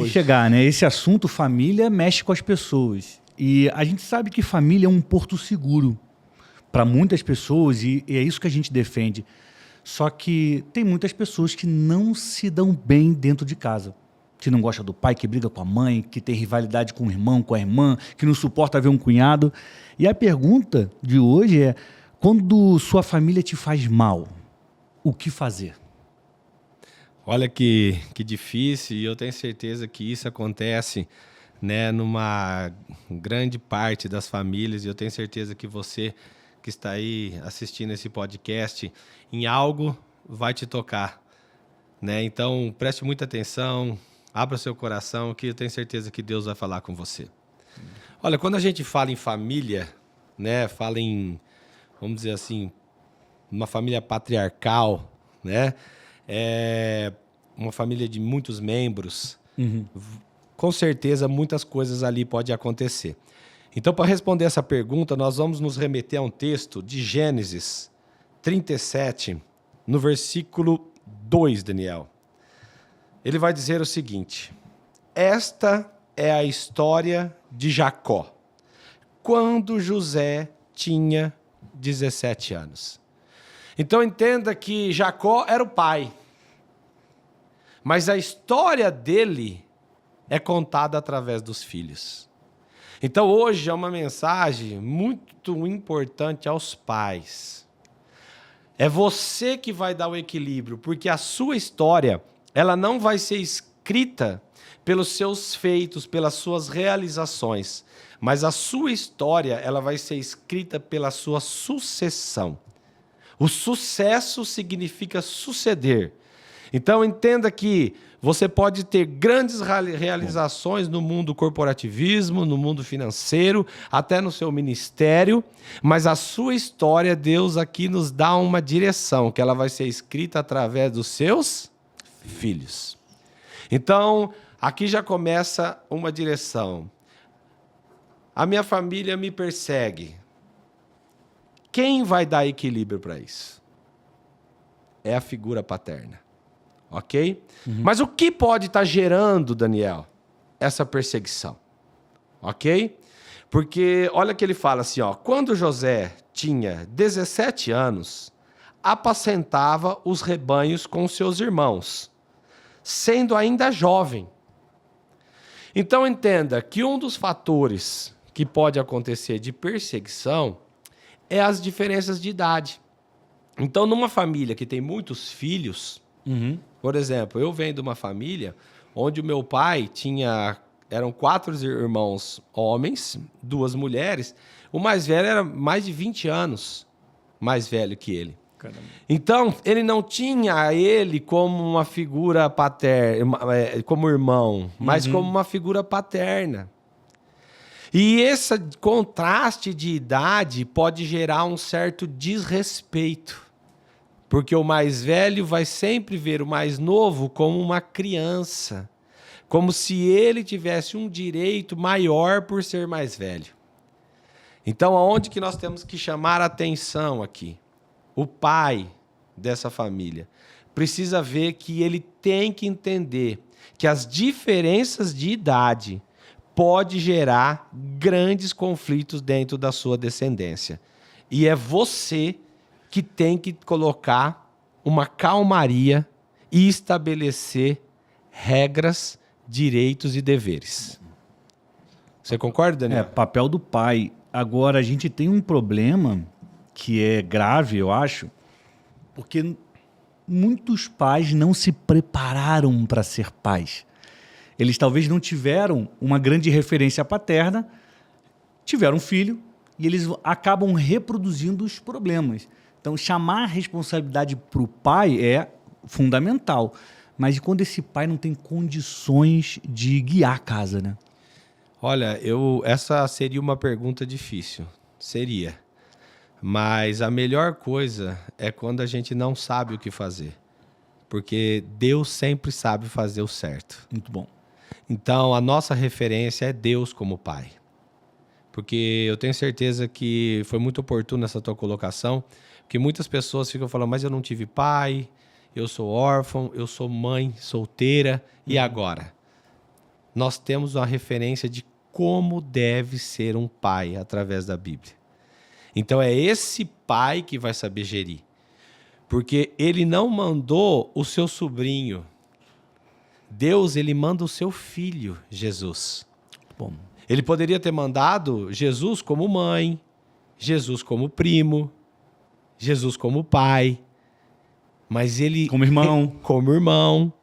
chegar, né? Esse assunto família mexe com as pessoas. E a gente sabe que família é um porto seguro para muitas pessoas e é isso que a gente defende. Só que tem muitas pessoas que não se dão bem dentro de casa. Que não gosta do pai, que briga com a mãe, que tem rivalidade com o irmão, com a irmã, que não suporta ver um cunhado. E a pergunta de hoje é: quando sua família te faz mal, o que fazer? Olha que difícil, e eu tenho certeza que isso acontece, né, numa grande parte das famílias, e eu tenho certeza que você que está aí assistindo esse podcast, em algo vai te tocar, né? Então, preste muita atenção, abra seu coração, que eu tenho certeza que Deus vai falar com você. Olha, quando a gente fala em família, né, fala em, vamos dizer assim, uma família patriarcal, né? Uma família de muitos membros, com certeza muitas coisas ali podem acontecer. Então, para responder essa pergunta, nós vamos nos remeter a um texto de Gênesis 37, no versículo 2, Daniel. Ele vai dizer o seguinte: esta é a história de Jacó, quando José tinha 17 anos. Então entenda que Jacó era o pai, mas a história dele é contada através dos filhos. Então hoje é uma mensagem muito importante aos pais. É você que vai dar o equilíbrio, porque a sua história, ela não vai ser escrita pelos seus feitos, pelas suas realizações, mas a sua história, ela vai ser escrita pela sua sucessão. O sucesso significa suceder. Então entenda que você pode ter grandes realizações no mundo corporativismo, no mundo financeiro, até no seu ministério, mas a sua história, Deus aqui nos dá uma direção, que ela vai ser escrita através dos seus filhos. Então, aqui já começa uma direção. A minha família me persegue. Quem vai dar equilíbrio para isso? É a figura paterna. Ok? Mas o que pode estar gerando, Daniel, essa perseguição? Ok? Porque olha que ele fala assim, ó, quando José tinha 17 anos, apacentava os rebanhos com seus irmãos, sendo ainda jovem. Então entenda que um dos fatores que pode acontecer de perseguição é as diferenças de idade. Então, numa família que tem muitos filhos, por exemplo, eu venho de uma família onde o meu pai eram 4 irmãos homens, 2 mulheres. O mais velho era mais de 20 anos mais velho que ele. Caramba. Então, ele não tinha ele como uma figura paterna, como irmão, mas como uma figura paterna. E esse contraste de idade pode gerar um certo desrespeito. Porque o mais velho vai sempre ver o mais novo como uma criança. Como se ele tivesse um direito maior por ser mais velho. Então, aonde que nós temos que chamar a atenção aqui? O pai dessa família precisa ver que ele tem que entender que as diferenças de idade podem gerar grandes conflitos dentro da sua descendência. E é você que tem que colocar uma calmaria e estabelecer regras, direitos e deveres. Você concorda, Daniel? Papel do pai. Agora, a gente tem um problema que é grave, eu acho, porque muitos pais não se prepararam para ser pais. Eles talvez não tiveram uma grande referência paterna, tiveram um filho e eles acabam reproduzindo os problemas. Então, chamar a responsabilidade para o pai é fundamental. Mas e quando esse pai não tem condições de guiar a casa, né? Olha, essa seria uma pergunta difícil. Seria. Mas a melhor coisa é quando a gente não sabe o que fazer. Porque Deus sempre sabe fazer o certo. Muito bom. Então, a nossa referência é Deus como pai. Porque eu tenho certeza que foi muito oportuno essa tua colocação, porque muitas pessoas ficam falando, mas eu não tive pai, eu sou órfão, eu sou mãe solteira, e agora? nós temos uma referência de como deve ser um pai através da Bíblia. Então é esse pai que vai saber gerir. Porque ele não mandou o seu sobrinho. Deus, ele manda o seu filho, Jesus. Bom. Ele poderia ter mandado Jesus como mãe, Jesus como primo, Jesus como pai, mas ele... Como irmão. Como irmão.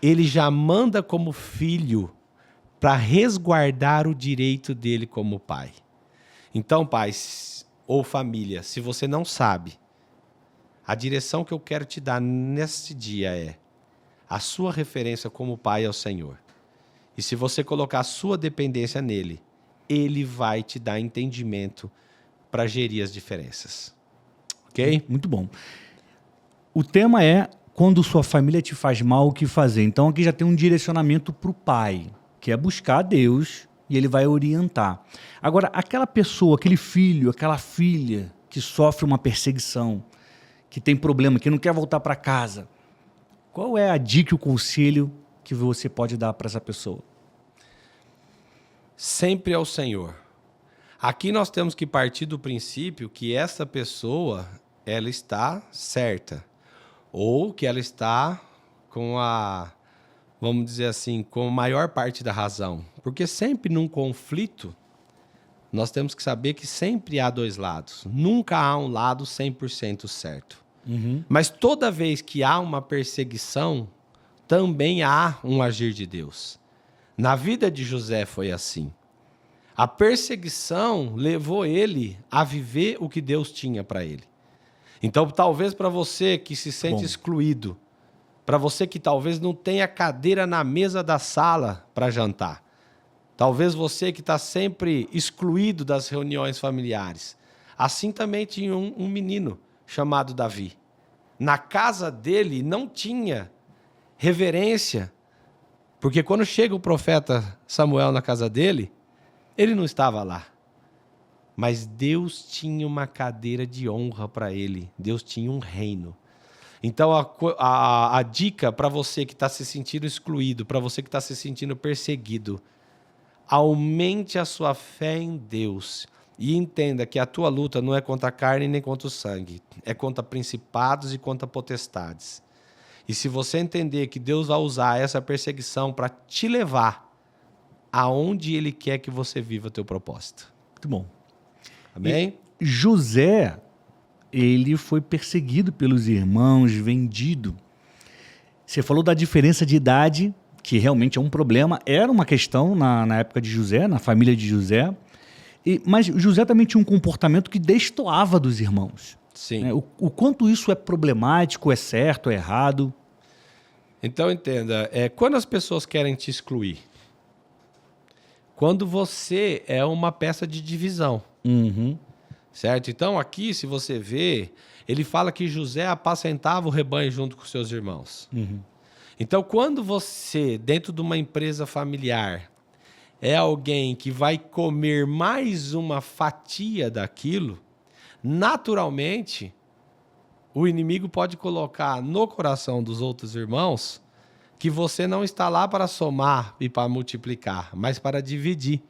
Ele já manda como filho para resguardar o direito dele como pai. Então, pais ou família, se você não sabe, a direção que eu quero te dar neste dia é a sua referência como pai ao Senhor. E se você colocar a sua dependência nele, ele vai te dar entendimento para gerir as diferenças. Ok? Muito bom. O tema é quando sua família te faz mal, o que fazer. Então aqui já tem um direcionamento para o pai, que é buscar a Deus e ele vai orientar. Agora, aquela pessoa, aquele filho, aquela filha que sofre uma perseguição, que tem problema, que não quer voltar para casa, qual é a dica e o conselho que você pode dar para essa pessoa? Sempre ao Senhor. Aqui nós temos que partir do princípio que essa pessoa, ela está certa. Ou que ela está com a, vamos dizer assim, com a maior parte da razão. Porque sempre num conflito, nós temos que saber que sempre há dois lados. Nunca há um lado 100% certo. Mas toda vez que há uma perseguição, também há um agir de Deus. Na vida de José foi assim. A perseguição levou ele a viver o que Deus tinha para ele. Então, talvez para você que se sente excluído, para você que talvez não tenha cadeira na mesa da sala para jantar, talvez você que está sempre excluído das reuniões familiares, assim também tinha um menino chamado Davi. Na casa dele não tinha reverência, porque quando chega o profeta Samuel na casa dele, ele não estava lá. Mas Deus tinha uma cadeira de honra para ele. Deus tinha um reino. Então, a dica para você que está se sentindo excluído, para você que está se sentindo perseguido, aumente a sua fé em Deus e entenda que a tua luta não é contra a carne nem contra o sangue. É contra principados e contra potestades. E se você entender que Deus vai usar essa perseguição para te levar aonde Ele quer que você viva o teu propósito. Muito bom. Amém? E José, ele foi perseguido pelos irmãos, vendido. Você falou da diferença de idade, que realmente é um problema. Era uma questão na época de José, na família de José. Mas José também tinha um comportamento que destoava dos irmãos. Sim. Né? O quanto isso é problemático, é certo, é errado? Então, entenda, quando as pessoas querem te excluir, quando você é uma peça de divisão. Certo? Então, aqui, se você vê, ele fala que José apacentava o rebanho junto com seus irmãos. Então, quando você, dentro de uma empresa familiar, é alguém que vai comer mais uma fatia daquilo, naturalmente, o inimigo pode colocar no coração dos outros irmãos que você não está lá para somar e para multiplicar, mas para dividir.